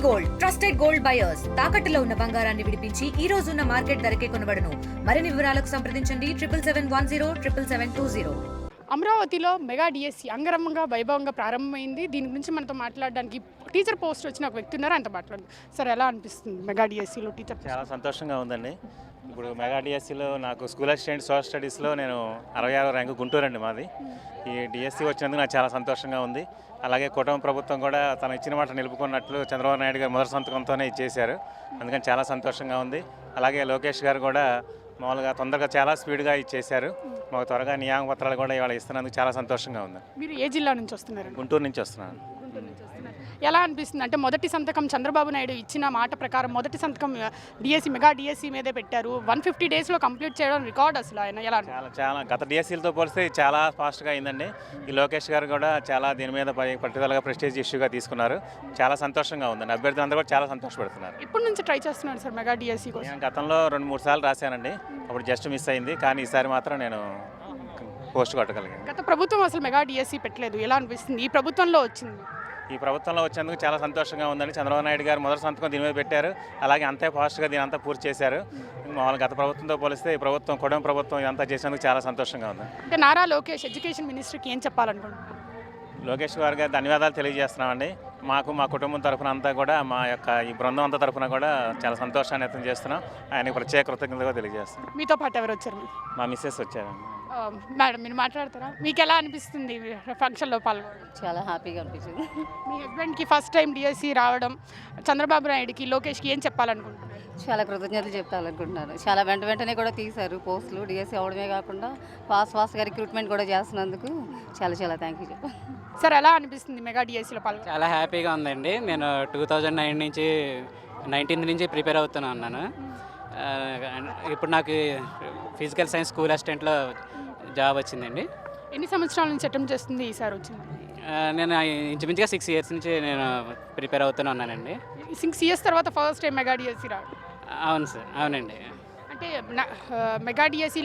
Gold trusted gold buyers తాకట్టులో ఉన్న బంగారాన్ని విడిపించి ఈ రోజు ఉన్న మార్కెట్ ధరకే కొనబడును. మరిన్ని వివరాలకు సంప్రదించండి 7771077720. అమరావతిలో మెగా డిఎస్సి అంగరంగంగా వైభవంగా ప్రారంభమైంది. దీని గురించి మనతో మాట్లాడడానికి టీచర్ పోస్ట్ వచ్చిన ఒక వ్యక్తి ఉన్నారు, ఆయనతో మాట్లాడదు. సార్, ఎలా అనిపిస్తుంది మెగా డిఎస్సిలో టీచర్? చాలా సంతోషంగా ఉందండి. ఇప్పుడు మెగా డిఎస్సిలో నాకు స్కూల్ అసిస్టెంట్ సోషల్ స్టడీస్లో నేను 66వ ర్యాంకు గుంటూరు అండి మాది. ఈ డిఎస్సి వచ్చినందుకు నాకు చాలా సంతోషంగా ఉంది. అలాగే కుటుంబ ప్రభుత్వం కూడా తను ఇచ్చిన మాట నిలుపుకున్నట్లు చంద్రబాబు నాయుడు గారు మొదటి సంతకంతోనే ఇచ్చేశారు. అందుకని చాలా సంతోషంగా ఉంది. అలాగే లోకేష్ గారు కూడా మామూలుగా తొందరగా చాలా స్పీడ్గా ఇచ్చేశారు. మాకు త్వరగా నియామక పత్రాలు కూడా ఇవాళ ఇస్తున్నందుకు చాలా సంతోషంగా ఉంది. మీరు ఏ జిల్లా నుంచి వస్తున్నారు? గుంటూరు నుంచి వస్తున్నాను. ఎలా అనిపిస్తుంది? అంటే మొదటి సంతకం చంద్రబాబు నాయుడు ఇచ్చిన మాట ప్రకారం మొదటి సంతకం డిఎస్సి మెగా డిఎస్సి మీదే పెట్టారు. 150 డేస్లో కంప్లీట్ చేయడం రికార్డ్. అసలు ఆయన ఎలా? చాలా గత డిఎస్సీలతో పోలిస్తే చాలా ఫాస్ట్గా అయిందండి. ఈ లోకేష్ గారు కూడా చాలా దీని మీద పర్టికులర్గా ప్రెస్టేజ్ ఇష్యూగా తీసుకున్నారు. చాలా సంతోషంగా ఉందండి. అభ్యర్థులు అందరూ కూడా చాలా సంతోషపడుతున్నారు. ఇప్పటి నుంచి ట్రై చేస్తున్నాడు సార్ మెగా డిఎస్సి కోసం? నేను గతంలో 2-3 సార్లు రాశానండి. అప్పుడు జస్ట్ మిస్ అయింది. కానీ ఈసారి మాత్రం నేను పోస్ట్ కొట్టగలిగాను. గత ప్రభుత్వం అసలు మెగా డిఎస్సి పెట్టలేదు. ఎలా అనిపిస్తుంది? ఈ ప్రభుత్వంలో వచ్చింది. ఈ ప్రభుత్వంలో వచ్చేందుకు చాలా సంతోషంగా ఉందండి. చంద్రబాబు నాయుడు గారు మొదటి సంతకం దీని మీద పెట్టారు. అలాగే అంతే ఫాస్ట్గా దీని అంతా పూర్తి చేశారు. మామూలు గత ప్రభుత్వంతో పోలిస్తే ఈ ప్రభుత్వం కుటుంబ ప్రభుత్వం ఇదంతా చేసేందుకు చాలా సంతోషంగా ఉంది. అంటే నారా లోకేష్ ఎడ్యుకేషన్ మినిస్టర్కి ఏం చెప్పాలనుకుంటున్నారు? లోకేష్ గారికి ధన్యవాదాలు తెలియజేస్తున్నామండి. మాకు మా కుటుంబం తరఫున అంతా కూడా మా యొక్క ఈ బృందం అంతా తరఫున కూడా చాలా సంతోషాన్ని వ్యక్తం చేస్తున్నాం. ఆయనకు ప్రత్యేక కృతజ్ఞతగా తెలియజేస్తున్నాం. మీతో పాటు ఎవరు వచ్చారు? మా మిస్సెస్ వచ్చారండి. మేడం, మీరు మాట్లాడతారా? మీకు ఎలా అనిపిస్తుంది ఫంక్షన్లో పాల్గొనడం? చాలా హ్యాపీగా అనిపించింది. మీ హస్బెండ్కి ఫస్ట్ టైం డిఎస్సి రావడం, చంద్రబాబు నాయుడుకి లోకేష్కి ఏం చెప్పాలనుకుంటున్నారు? చాలా కృతజ్ఞతలు చెప్తాలనుకుంటున్నాను. చాలా వెంటనే కూడా తీశారు పోస్టులు. డిఎస్సి అవడమే కాకుండా ఫాస్ట్గా రిక్రూట్మెంట్ కూడా చేస్తున్నందుకు చాలా థ్యాంక్ యూ చెప్పాను. సార్, ఎలా అనిపిస్తుంది మెగా డిఎస్సిలో పాల్గొనడం? చాలా హ్యాపీగా ఉందండి. నేను 2019 నుంచి ప్రిపేర్ అవుతున్నాను. ఇప్పుడు నాకు ఫిజికల్ సైన్స్ స్కూల్ అసిస్టెంట్లో జాబ్ వచ్చిందండి. ఎన్ని సంవత్సరాల నుంచి అటెంప్ట్ చేస్తుంది ఈసారి వచ్చింది? నేను ఇంచుమించుగా 6 ఇయర్స్ నుంచి నేను ప్రిపేర్ అవుతున్నానండి. 6 ఇయర్స్ తర్వాత ఫస్ట్ టైం మెగా డిఎస్సి రావడం? అవును సార్, అవునండి. అంటే మెగా డిఎస్సి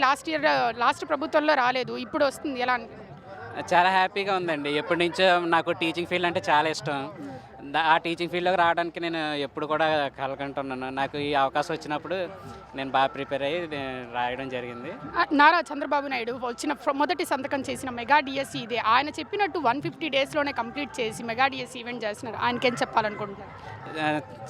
లాస్ట్ ప్రభుత్వంలో రాలేదు, ఇప్పుడు వస్తుంది. ఎలా అనిపిస్తుంది? చాలా హ్యాపీగా ఉందండి. ఎప్పటి నుంచో నాకు టీచింగ్ ఫీల్డ్ అంటే చాలా ఇష్టం. ఆ టీచింగ్ ఫీల్డ్లోకి రావడానికి నేను ఎప్పుడు కూడా కలకంటున్నాను. నాకు ఈ అవకాశం వచ్చినప్పుడు నేను బాగా ప్రిపేర్ అయ్యి రాయడం జరిగింది. నారా చంద్రబాబు నాయుడు వచ్చిన మొదటి సంతకం చేసిన మెగా డిఎస్సి ఇదే. ఆయన చెప్పినట్టు 150 డేస్లోనే కంప్లీట్ చేసి మెగా డిఎస్సి ఈవెంట్ చేస్తున్నారు. ఆయనకేం చెప్పాలనుకుంటున్నారు?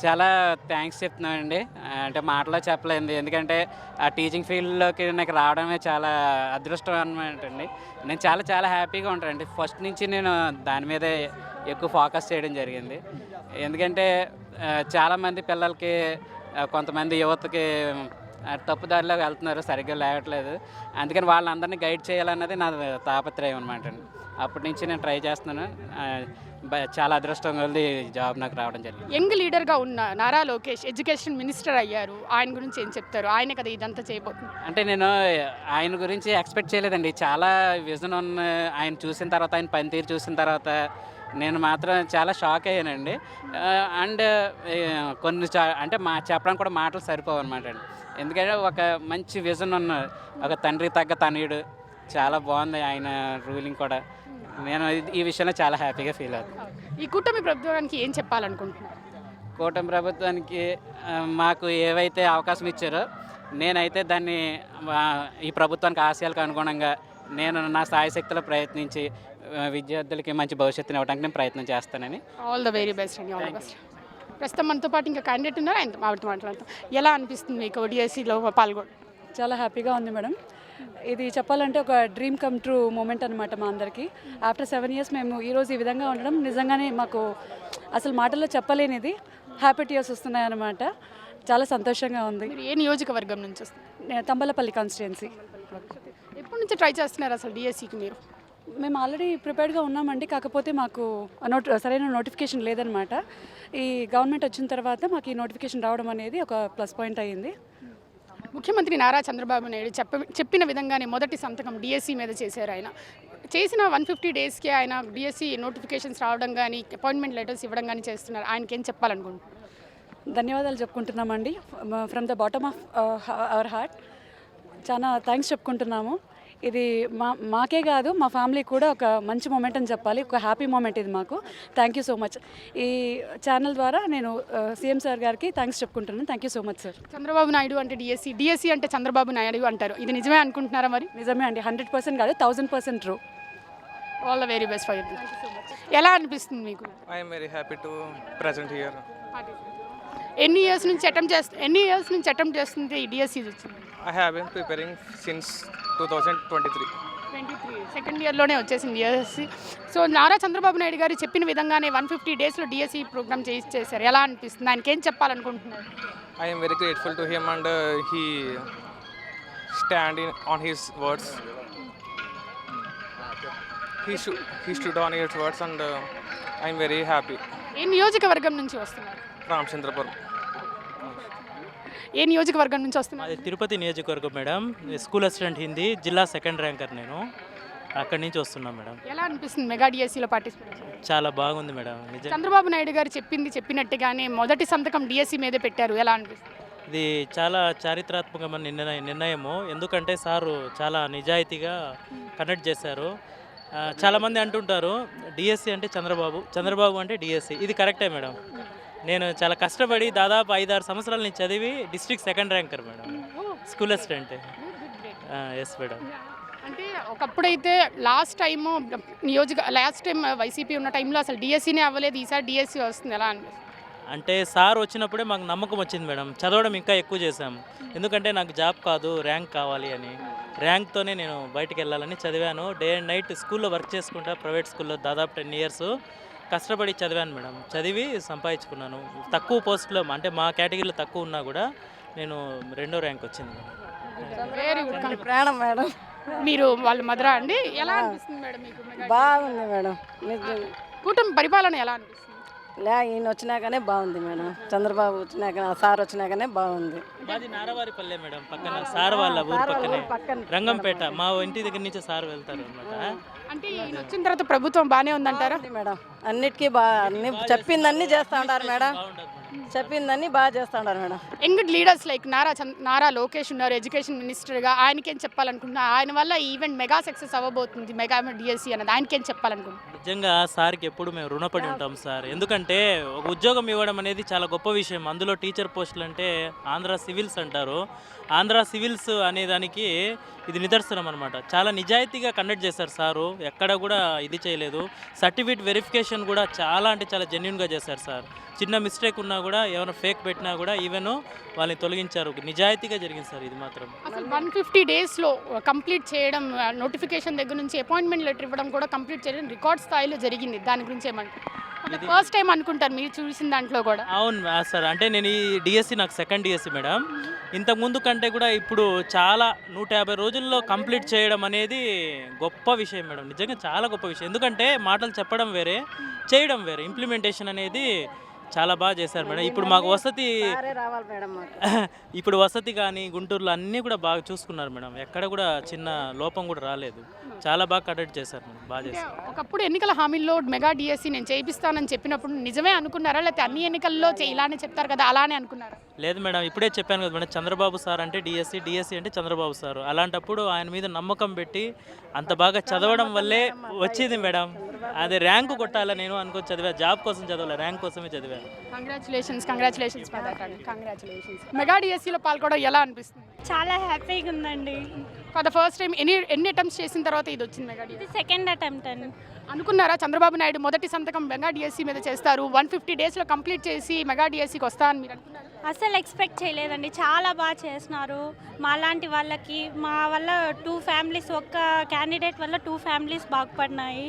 చాలా థ్యాంక్స్ చెప్తున్నానండి. అంటే మాటలో చెప్పలేదు. ఎందుకంటే ఆ టీచింగ్ ఫీల్డ్లోకి నాకు రావడమే చాలా అదృష్టం అన్నమాట అండి. నేను చాలా హ్యాపీగా ఉంటానండి. ఫస్ట్ నుంచి నేను దాని మీదే ఎక్కువ ఫోకస్ చేయడం జరిగింది. ఎందుకంటే చాలామంది పిల్లలకి, కొంతమంది యువతకి తప్పుదారిలో వెళ్తున్నారు, సరిగ్గా లేవట్లేదు. అందుకని వాళ్ళందరినీ గైడ్ చేయాలన్నది నా తాపత్రయం అనమాట అండి. అప్పటి నుంచి నేను ట్రై చేస్తున్నాను. చాలా అదృష్టంగా ఉంది జాబ్ నాకు రావడం జరిగింది. యంగ్ లీడర్గా ఉన్న నారా లోకేష్ ఎడ్యుకేషన్ మినిస్టర్ అయ్యారు. ఆయన గురించి ఏం చెప్తారు? ఆయన కదా ఇదంతా చేయబోతుంది. అంటే నేను ఆయన గురించి ఎక్స్పెక్ట్ చేయలేదండి. చాలా విజన్ ఉన్న ఆయన చూసిన తర్వాత, ఆయన పనితీరు చూసిన తర్వాత నేను మాత్రం చాలా షాక్ అయ్యానండి. అండ్ కొన్ని అంటే చెప్పడానికి కూడా మాటలు సరిపోవు అనమాట అండి. ఎందుకంటే ఒక మంచి విజన్ ఉన్న ఒక తండ్రి తగ్గ తనయుడు. చాలా బాగుంది ఆయన రూలింగ్ కూడా. నేను ఈ విషయంలో చాలా హ్యాపీగా ఫీల్ అవుతాను. ఈ కూటమి ప్రభుత్వానికి ఏం చెప్పాలనుకుంటున్నారు? కూటమి ప్రభుత్వానికి మాకు ఏవైతే అవకాశం ఇచ్చారో నేనైతే దాన్ని ఈ ప్రభుత్వానికి ఆశయాలకు అనుగుణంగా నేను నా సాయశక్తిలో ప్రయత్నించి విద్యార్థులకి మంచి భవిష్యత్తుని ఇవ్వడానికి నేను ప్రయత్నం చేస్తానని. ఆల్ ద వెరీ బెస్ట్ అండి. All the best. ప్రస్తుతం మనతో పాటు ఇంకా క్యాండిడేట్ ఉన్నారు, ఆయన మాట్లాడతాం. ఎలా అనిపిస్తుంది మీకు డిఎస్సిలో పాల్గొనడం? చాలా హ్యాపీగా ఉంది మేడం. ఇది చెప్పాలంటే ఒక డ్రీమ్ కమ్ ట్రూ మూమెంట్ అనమాట మా అందరికీ. ఆఫ్టర్ 7 ఇయర్స్ మేము ఈరోజు ఈ విధంగా ఉండడం నిజంగానే మాకు అసలు మాటల్లో చెప్పలేనిది. Happy tears వస్తున్నాయన్నమాట. చాలా సంతోషంగా ఉంది. మీరు ఏ నియోజకవర్గం నుంచి వస్తుంది? తంబలపల్లి కాన్స్టిట్యుయెన్సీ. ఎప్పటి నుంచి ట్రై చేస్తున్నారు అసలు డిఎస్సికి మీరు? మేము ఆల్రెడీ ప్రిపేర్డ్గా ఉన్నామండి. కాకపోతే మాకు సరైన నోటిఫికేషన్ లేదనమాట. ఈ గవర్నమెంట్ వచ్చిన తర్వాత మాకు ఈ నోటిఫికేషన్ రావడం అనేది ఒక ప్లస్ పాయింట్ అయ్యింది. ముఖ్యమంత్రి నారా చంద్రబాబు నాయుడు చెప్పిన విధంగానే మొదటి సంతకం డిఎస్సి మీద చేశారు. ఆయన చేసిన 150 డేస్కి ఆయన డిఎస్సి నోటిఫికేషన్స్ రావడం కానీ, అపాయింట్మెంట్ లెటర్స్ ఇవ్వడం కానీ చేస్తున్నారు. ఆయనకి ఏం చెప్పాలనుకుంటున్నారు? ధన్యవాదాలు చెప్పుకుంటున్నామండి. From the bottom of our heart చాలా థ్యాంక్స్ చెప్పుకుంటున్నాము. ఇది మాకే కాదు మా ఫ్యామిలీ కూడా ఒక మంచి మూమెంట్ అని చెప్పాలి, ఒక హ్యాపీ మూమెంట్ ఇది మాకు. Thank you so much. ఈ ఛానల్ ద్వారా నేను సీఎం సార్ గారికి థ్యాంక్స్ చెప్పుకుంటున్నాను. Thank you so much sir. Chandrababu Naidu అంటే డిఎస్సి అంటే చంద్రబాబు నాయుడు అంటారు, ఇది నిజమే అనుకుంటున్నారా మరి? నిజమే అండి, 100% కాదు, 1000% true. All the very best for you. ఎలా అనిపిస్తుంది మీకు? I am very happy to present here. ఎన్ని ఇయర్స్ నుంచి అటెంప్ట్ చేస్తుంది ఈ డిఎస్సి వచ్చింది? I have been preparing since 2023. 23 second ఇయర్లోనే వచ్చేసింది డిఎస్సి. సో నారా చంద్రబాబు నాయుడు గారు చెప్పిన విధంగానే 150 డేస్లో డిఎస్సి ప్రోగ్రామ్ చేశారు. ఎలా అనిపిస్తుంది? ఆయనకి ఏం చెప్పాలనుకుంటున్నారు? I am very grateful to him and he on his words. He stood on his words and I am very happy. ఏ నియోజకవర్గం నుంచి వస్తున్నారు? రామచంద్రపురం. ఏ నియోజకవర్గం నుంచి వస్తున్నారు? అది తిరుపతి నియోజకవర్గం మేడం. స్కూల్ అసిస్టెంట్ హిందీ జిల్లా సెకండ్ ర్యాంకర్ నేను. అక్కడి నుంచి వస్తున్నాం మేడం. ఎలా అనిపిస్తుంది మెగా డిఎస్సిలో పార్టిసిపేట్? చాలా బాగుంది మేడం. నిజంగా చంద్రబాబు నాయుడు గారు చెప్పినట్టుగానే మొదటి సంతకం డిఎస్సి మీదే పెట్టారు. ఎలా అనిపిస్తుంది? ఇది చాలా చారిత్రాత్మకమైన నిర్ణయము. ఎందుకంటే సారు చాలా నిజాయితీగా కండక్ట్ చేశారు. చాలామంది అంటుంటారు డిఎస్సి అంటే చంద్రబాబు అంటే డిఎస్సి. ఇది కరెక్టే మేడం. నేను చాలా కష్టపడి దాదాపు 5-6 సంవత్సరాలు నేను చదివి district second ranker madam, school assistant. Yes madam. అంటే ఒకప్పుడైతే లాస్ట్ టైం వైసీపీ ఉన్న టైంలో అసలు డిఎస్సీనే అవ్వలేదు, ఈసారి డిఎస్సి వస్తుంది. ఎలా అనిపిస్తుంది? అంటే సార్ వచ్చినప్పుడే మాకు నమ్మకం వచ్చింది మేడం. చదవడం ఇంకా ఎక్కువ చేశాం. ఎందుకంటే నాకు జాబ్ కాదు, ర్యాంక్ కావాలి అని. ర్యాంక్తోనే నేను బయటికి వెళ్ళాలని చదివాను. డే అండ్ నైట్ స్కూల్లో వర్క్ చేసుకుంటా, ప్రైవేట్ స్కూల్లో దాదాపు 10 ఇయర్స్ కష్టపడి చదివాను మేడం. చదివి సంపాదించుకున్నాను. తక్కువ పోస్టులో అంటే మా కేటగిరీలో తక్కువ ఉన్నా కూడా నేను 2వ ర్యాంక్ వచ్చింది మేడం. Very good. ప్రాణం మేడం. మీరు వాళ్ళ మదరా అండి? ఎలా అనిపిస్తుంది మేడం మీకు? బాగుంది మేడం. కూటమి పరిపాలన ఎలా అనిపిస్తుంది? ఈయన వచ్చినాకనే బాగుంది మేడం. చంద్రబాబు వచ్చినాక సార్ వచ్చినాకనే బాగుంది. మాది నారవారిపల్లె మేడం, పక్కన సార్ వాళ్ళ ఊరు పక్కనే రంగంపేట. మా ఇంటి దగ్గర నుంచి సార్ వెళ్తారు అనమాట. అంటే ఈయన వచ్చిన తర్వాత ప్రభుత్వం బాగానే ఉందంటారా? మేడం అన్నిటికీ అన్ని చెప్పిందన్నీ చేస్తూ ఉంటారు మేడం. చెప్పిందన్నీ బాగా చేస్తూ ఉంటారు madam. Young leaders like Nara Lokesh ఉన్నారు ఎడ్యుకేషన్ మినిస్టర్గా. ఆయనకేం చెప్పాలనుకుంటున్నా? ఆయన వల్ల ఈ ఈవెంట్ మెగా సక్సెస్ అవ్వబోతుంది, మెగా డిఎస్సి అన్నది. ఆయనకేం చెప్పాలనుకుంటున్నా? నిజంగా సార్కి ఎప్పుడు మేము రుణపడి ఉంటాం సార్. ఎందుకంటే ఒక ఉద్యోగం ఇవ్వడం అనేది చాలా గొప్ప విషయం. అందులో టీచర్ పోస్టులు అంటే ఆంధ్ర సివిల్స్ అంటారు. ఆంధ్ర సివిల్స్ అనే దానికి ఇది నిదర్శనం అనమాట. చాలా నిజాయితీగా కండక్ట్ చేశారు సారు. ఎక్కడ కూడా ఇది చేయలేదు. సర్టిఫికేట్ వెరిఫికేషన్ కూడా చాలా అంటే చాలా జెన్యున్గా చేశారు సార్. చిన్న మిస్టేక్ ఉన్నా కూడా ఏమైనా ఫేక్ పెట్టినా కూడా ఈవెన్ వాళ్ళని తొలగించారు. నిజాయితీగా జరిగింది సార్ ఇది మాత్రం. అసలు 150 డేస్లో కంప్లీట్ చేయడం, నోటిఫికేషన్ దగ్గర నుంచి అపాయింట్మెంట్ లెటర్ ఇవ్వడం కూడా కంప్లీట్ చేయడం రికార్డ్ స్థాయిలో జరిగింది. దాని గురించి ఏమంటారు? ఫస్ట్ టైం అనుకుంటారు మీరు చూసిన దాంట్లో కూడా. అవును సార్. అంటే నేను ఈ డిఎస్సి నాకు సెకండ్ డిఎస్సి మేడం. ఇంతకుముందు కంటే కూడా ఇప్పుడు చాలా 150 రోజుల్లో కంప్లీట్ చేయడం అనేది గొప్ప విషయం మేడం. నిజంగా చాలా గొప్ప విషయం. ఎందుకంటే మాటలు చెప్పడం వేరే, చేయడం వేరే. ఇంప్లిమెంటేషన్ అనేది చాలా బాగా చేశారు మేడం. ఇప్పుడు మాకు వసతి రావాలి మేడం. ఇప్పుడు వసతి కానీ గుంటూరులో అన్నీ కూడా బాగా చూసుకున్నారు మేడం. ఎక్కడ కూడా చిన్న లోపం కూడా రాలేదు. చాలా బాగా కండక్ట్ చేశారు మేడం. బాగా చేశారు. ఒకప్పుడు ఎన్నికల హామీల్లో మెగా డిఎస్సి నేను చేయిస్తానని చెప్పినప్పుడు నిజమే అనుకున్నారా, లేకపోతే అన్ని ఎన్నికల్లో ఇలానే చెప్తారు కదా అలానే అనుకున్నారా? లేదు మేడం, ఇప్పుడే చెప్పాను కదా మేడం, చంద్రబాబు సార్ అంటే డిఎస్సి అంటే చంద్రబాబు సార్. అలాంటప్పుడు ఆయన మీద నమ్మకం పెట్టి అంత బాగా చదవడం వల్లే వచ్చింది మేడం. అదే ర్యాంకు కొట్టాలా నేను అనుకో చదివా. జాబ్ కోసం చదవాలి, ర్యాంక్ కోసమే చదివాను. కంగ్రాచులేషన్స్. మెగా డిఎస్సిలో పాల్గొనడం ఎలా అనిపిస్తుంది? చాలా హ్యాపీగా ఉందండి. ఫర్ ద ఫస్ట్ టైం ఎన్ని అటెంప్ట్స్ చేసిన తర్వాత ఇది వచ్చింది మెగా డిఎస్సి? ఇది సెకండ్ అటెంప్ట్ అండి. అనుకున్నారా చంద్రబాబు నాయుడు మొదటి సంతకం మెగా డిఎస్సి మీద చేస్తారు, 150 డేస్లో కంప్లీట్ చేసి మెగా డిఎస్సికి వస్తా అని మీరు అనుకున్నారు? అసలు ఎక్స్పెక్ట్ చేయలేదండి. చాలా బాగా చేస్తున్నారు. మా లాంటి వాళ్ళకి మా వల్ల 2 ఫ్యామిలీస్, ఒక్క క్యాండిడేట్ వల్ల 2 ఫ్యామిలీస్ బాగుపడినాయి.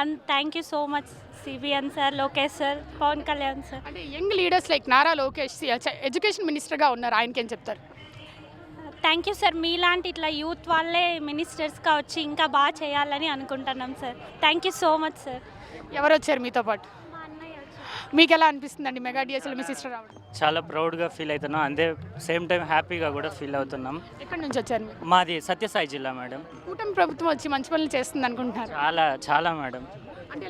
And thank you so much CBN sir, Lokesh sir, Pavan Kalyan sir. అంటే young leaders like Nara Lokesh education మినిస్టర్గా ఉన్నారు, ఆయనకేం చెప్తారు? Thank you sir. మీలాంటి ఇట్లా యూత్ వాళ్ళే మినిస్టర్స్గా వచ్చి ఇంకా బాగా చేయాలని అనుకుంటున్నాం sir. Thank you so much sir. ఎవరు వచ్చారు మీతో పాటు? మా అన్నయ్య వచ్చి. మీకు ఎలా అనిపిస్తుందండి మెగా డిఎస్సిలో మీ సిస్టర్ రావడం? చాలా ప్రౌడ్గా ఫీల్ అవుతున్నాం, అంతే సేమ్ టైం హ్యాపీగా కూడా ఫీల్ అవుతున్నాం. ఎక్కడి నుంచి వచ్చారు మీరు? మాది సత్యసాయి జిల్లా మేడం. కూటమి ప్రభుత్వం వచ్చి మంచి పనులు చేస్తుంది అనుకుంటున్నారు? చాలా మేడం. అంటే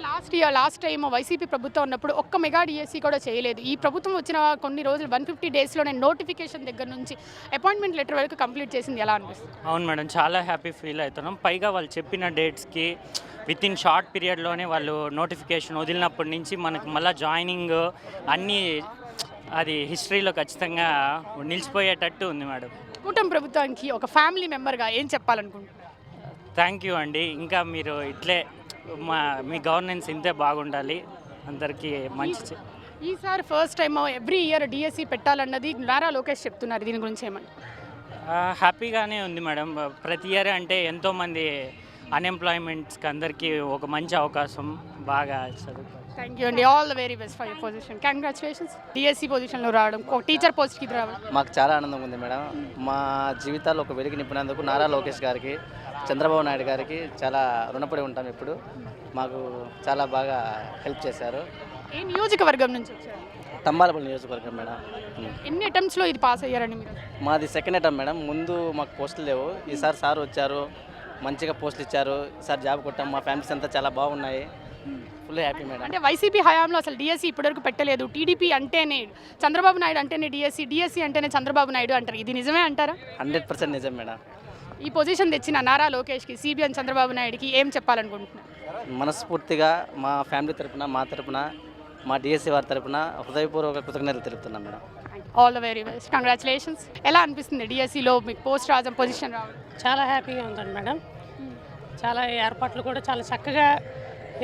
లాస్ట్ టైం వైసీపీ ప్రభుత్వం ఉన్నప్పుడు ఒక్క మెగా డిఎస్సి కూడా చేయలేదు. ఈ ప్రభుత్వం వచ్చిన కొన్ని రోజులు 150 డేస్లోనే నోటిఫికేషన్ దగ్గర నుంచి అపాయింట్మెంట్ లెటర్ వరకు కంప్లీట్ చేసింది. ఎలా అనిపిస్తుంది? అవును మేడం, చాలా హ్యాపీ ఫీల్ అవుతున్నాం. పైగా వాళ్ళు చెప్పిన డేట్స్కి విత్ ఇన్ షార్ట్ పీరియడ్లోనే వాళ్ళు నోటిఫికేషన్ వదిలినప్పటి నుంచి మనకు మళ్ళీ జాయినింగ్ అన్నీ అది హిస్టరీలో ఖచ్చితంగా నిలిచిపోయేటట్టు ఉంది మేడం. కూటమి ప్రభుత్వానికి ఒక ఫ్యామిలీ మెంబర్గా ఏం చెప్పాలనుకుంటున్నారు? థ్యాంక్ యూ అండి. ఇంకా మీరు ఇట్లే మీ గవర్నెన్స్ ఇంతే బాగుండాలి, అందరికీ మంచి. ఈసారి first time every year DSC పెట్టాలన్నది నారా లోకేష్ చెప్తున్నారు. దీని గురించి ఏమని? హ్యాపీగానే ఉంది మేడం. ప్రతి ఇయర్ అంటే ఎంతోమంది అన్ఎంప్లాయ్మెంట్స్కి అందరికీ ఒక మంచి అవకాశం, బాగా చదువుకోవాలి. థ్యాంక్ యూ అండి. All the very best for your position. Congratulations. DSC పొజిషన్లో రావడం, ఒక టీచర్ పోస్ట్కి రావడం మాకు చాలా ఆనందంగా ఉంది మేడం. మా జీవితాల్లో ఒక వెలుగు నింపినందుకు నారా లోకేష్ గారికి, చంద్రబాబు నాయుడు గారికి చాలా రుణపడి ఉంటాం. ఇప్పుడు మాకు చాలా బాగా హెల్ప్ చేశారు. ఏ నియోజకవర్గం నుంచి వచ్చారు? తంబాలపల్లి నియోజకవర్గం మేడం. ఎన్ని అటెంప్ట్స్లో ఇది పాస్ అయ్యారండి మీరు? మాది సెకండ్ అటెంప్ట్ మేడం. ముందు మాకు పోస్టులు లేవు. ఈసారి సార్ వచ్చారు, మంచిగా పోస్టులు ఇచ్చారు. ఈసారి జాబ్ కొట్టాం. మా ఫ్యామిలీస్ అంతా చాలా బాగున్నాయి. Full happy madam. అంటే వైసీపీ హయాంలో అసలు డిఎస్సి ఇప్పటివరకు పెట్టలేదు. టీడీపీ అంటేనే చంద్రబాబు నాయుడు అంటేనే డిఎస్సి అంటేనే చంద్రబాబు నాయుడు అంటారు. ఇది నిజమే అంటారా? 100% నిజం మేడం. ఈ పొజిషన్ తెచ్చిన నారా లోకేష్కి, సిబిఎన్ చంద్రబాబు నాయుడుకి ఏం చెప్పాలనుకుంటున్నారు? మనస్ఫూర్తిగా మా ఫ్యామిలీ తరపున, మా తరపున, మా డిఎస్సి వారి తరపున హృదయపూర్వక కృతజ్ఞతలు తెలుపుతున్నాం madam. All the very best. Congratulations. ఎలా అనిపిస్తుంది డిఎస్సిలో మీకు పోస్ట్ రావడం, పొజిషన్ రావడం? చాలా హ్యాపీగా ఉందండి మేడం. చాలా ఏర్పాట్లు కూడా చాలా చక్కగా,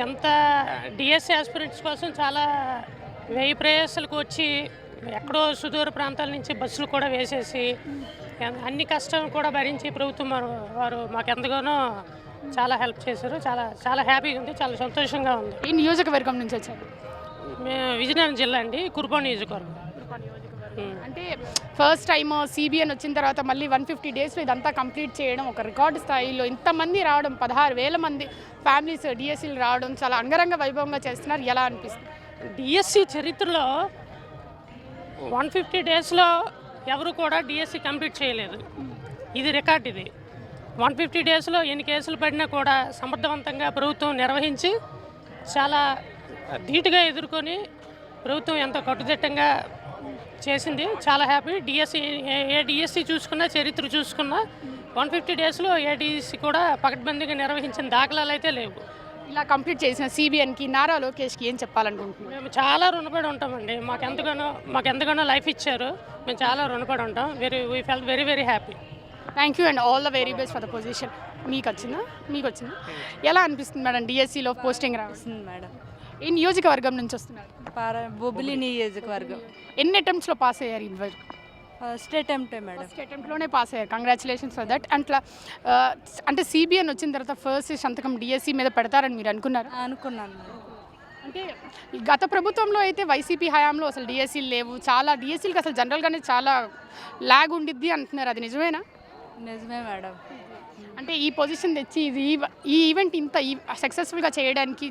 ఎంత డిఎస్సి ఆస్పిరెంట్స్ కోసం చాలా వెయ్యి ప్రయాసాలకు వచ్చి ఎక్కడో సుదూర ప్రాంతాల నుంచి బస్సులు కూడా వేసేసి అన్ని కష్టం కూడా భరించి ప్రభుత్వం వారు మాకు ఎంతగానో చాలా హెల్ప్ చేశారు. చాలా చాలా హ్యాపీగా ఉంది, చాలా సంతోషంగా ఉంది. ఈ నియోజకవర్గం నుంచి వచ్చారు? మేము విజయనగరం జిల్లా అండి, కురుపాం నియోజకవర్గం. అంటే ఫస్ట్ టైం సిబిఎన్ వచ్చిన తర్వాత మళ్ళీ 150 డేస్లో ఇదంతా కంప్లీట్ చేయడం, ఒక రికార్డు స్థాయిలో ఇంతమంది రావడం, 16,000 మంది ఫ్యామిలీస్ డిఎస్సీలు రావడం చాలా అంగరంగ వైభవంగా చేస్తున్నారు. ఎలా అనిపిస్తుంది? డిఎస్సి చరిత్రలో 150 డేస్లో ఎవరు కూడా డిఎస్సి కంప్లీట్ చేయలేదు. ఇది రికార్డ్. ఇది 150 డేస్లో ఎన్ని కేసులు పడినా కూడా సమర్థవంతంగా ప్రభుత్వం నిర్వహించి చాలా ధీటుగా ఎదుర్కొని ప్రభుత్వం ఎంతో కట్టుదిట్టంగా చేసింది. చాలా హ్యాపీ. డిఎస్సి ఏ డిఎస్సి చూసుకున్నా, చరిత్ర చూసుకున్నా 150 డేస్లో ఏ డిఎస్సి కూడా పకడ్బందీగా నిర్వహించిన దాఖలాలు అయితే లేవు. ఇలా కంప్లీట్ చేసిన సిబిఎన్కి, నారా లోకేష్కి ఏం చెప్పాలనుకుంటున్నాం? మేము చాలా రుణపడి ఉంటామండి. మాకు ఎంతగానో లైఫ్ ఇచ్చారు. మేము చాలా రుణపడి ఉంటాం. We felt very very happy. Thank you and all the very best for the position. మీకు వచ్చిందా? ఎలా అనిపిస్తుంది మేడం డిఎస్సిలో పోస్టింగ్ రాస్తుంది? మేడం ఈ నియోజకవర్గం నుంచి వస్తున్నారు? బొబ్బిలి నియోజకవర్గం. ఎన్ని అటెంప్ట్స్లో పాస్ అయ్యారు ఇదివరకు? ఫస్ట్ అటెంప్టే మేడం. ఫస్ట్ అటెంప్ట్లోనే పాస్ అయ్యారు. Congratulations for that. అట్లా అంటే సిబిఎన్ వచ్చిన తర్వాత ఫస్ట్ సంతకం డిఎస్సి మీద పెడతారని మీరు అనుకున్నారు? అనుకున్నాను. అంటే గత ప్రభుత్వంలో అయితే వైసీపీ హయాంలో అసలు డిఎస్సీలు లేవు, చాలా డిఎస్సీలకు అసలు జనరల్గానే చాలా ల్యాగ్ ఉండిద్ది అంటున్నారు. అది నిజమేనా? నిజమే మేడం. అంటే ఈ పొజిషన్ తెచ్చి ఈ ఈవెంట్ ఇంత సక్సెస్ఫుల్గా చేయడానికి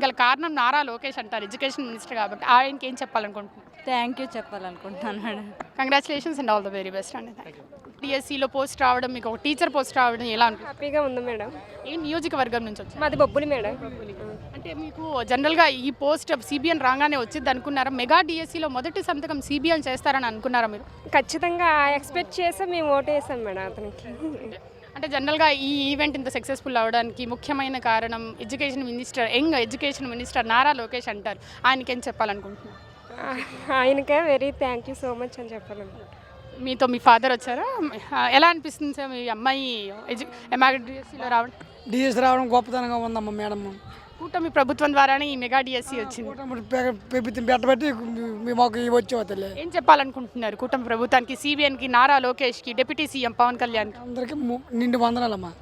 గల కారణం నారా లోకేష్ అంటారు, ఎడ్యుకేషన్ మినిస్టర్ కాబట్టి. ఆయనకి ఏం చెప్పాలనుకుంటున్నారు? థ్యాంక్ యూ చెప్పాలనుకుంటున్నాను madam. Congratulations and all the very best అండి. డిఎస్సిలో పోస్ట్ రావడం, మీకు ఒక టీచర్ పోస్ట్ రావడం ఎలా ఉంటుంది? హ్యాపీగా ఉంది మేడం. ఏ నియోజకవర్గం నుంచి వచ్చి? మాది బొబ్బులి మేడం. అంటే మీకు జనరల్గా ఈ పోస్ట్ సిబిఎన్ రాగానే వచ్చింది అనుకున్నారా? మెగా డిఎస్సిలో మొదటి సంతకం సిబిఎన్ చేస్తారని అనుకున్నారా మీరు? ఖచ్చితంగా ఎక్స్పెక్ట్ చేసాం, మేము ఓటు వేసాం మేడం అతనికి. అంటే జనరల్గా ఈ ఈవెంట్ ఇంత సక్సెస్ఫుల్ అవ్వడానికి ముఖ్యమైన కారణం young education minister Nara Lokesh అంటారు. ఆయనకి ఏం చెప్పాలనుకుంటున్నారు? ఆయనకే very thank you so much అని చెప్పాలనుకుంటున్నాను. మీతో మీ ఫాదర్ వచ్చారా? ఎలా అనిపిస్తుంది సార్ మీ అమ్మాయి డిఎస్సిలో రావడం? డిఎస్సి రావడం గొప్పతనంగా ఉందమ్మా మేడం. కూటమి ప్రభుత్వం ద్వారానే ఈ మెగా డిఎస్సి వచ్చింది. పెట్టబట్టి మాకు వచ్చేవాళ్ళు. ఏం చెప్పాలనుకుంటున్నారు కూటమి ప్రభుత్వానికి, సిబిఎన్కి, నారా లోకేష్కి, డిప్యూటీ సీఎం పవన్ కళ్యాణ్కి? అందరికీ నిండు వందనాలమ్మా.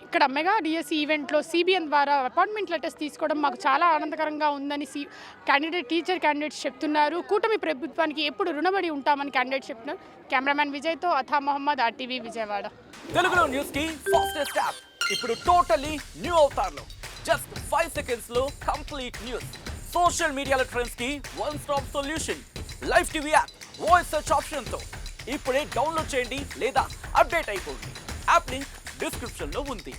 ఇక్కడ మెగా డిఎస్సి ఈవెంట్లో సిబిఎన్ ద్వారా అపాయింట్మెంట్ లెటర్స్ తీసుకోవడం మాకు చాలా ఆనందకరంగా ఉందని టీచర్ క్యాండిడేట్స్ చెప్తున్నారు. కూటమి ప్రభుత్వానికి ఎప్పుడు రుణపడి ఉంటామని క్యాండిడేట్స్ చెప్తున్నారు. కెమెరామ్యాన్ విజయ్తో అథా మొహమ్మద్, RTV విజయవాడ. తెలుగులో న్యూస్ కి ఫాస్టెస్ట్ యాప్ ఇప్పుడు టోటలీ న్యూ అవతార్లో. జస్ట్ 5 seconds లో కంప్లీట్ న్యూస్, సోషల్ మీడియాలో ట్రెండ్స్ కి one stop solution, live TV app, voice search option తో ఇప్పుడే డౌన్లోడ్ చేయండి లేదా అప్డేట్ అయిపోండి. యాప్ లింక్ డిస్క్రిప్షన్ లో ఉంది.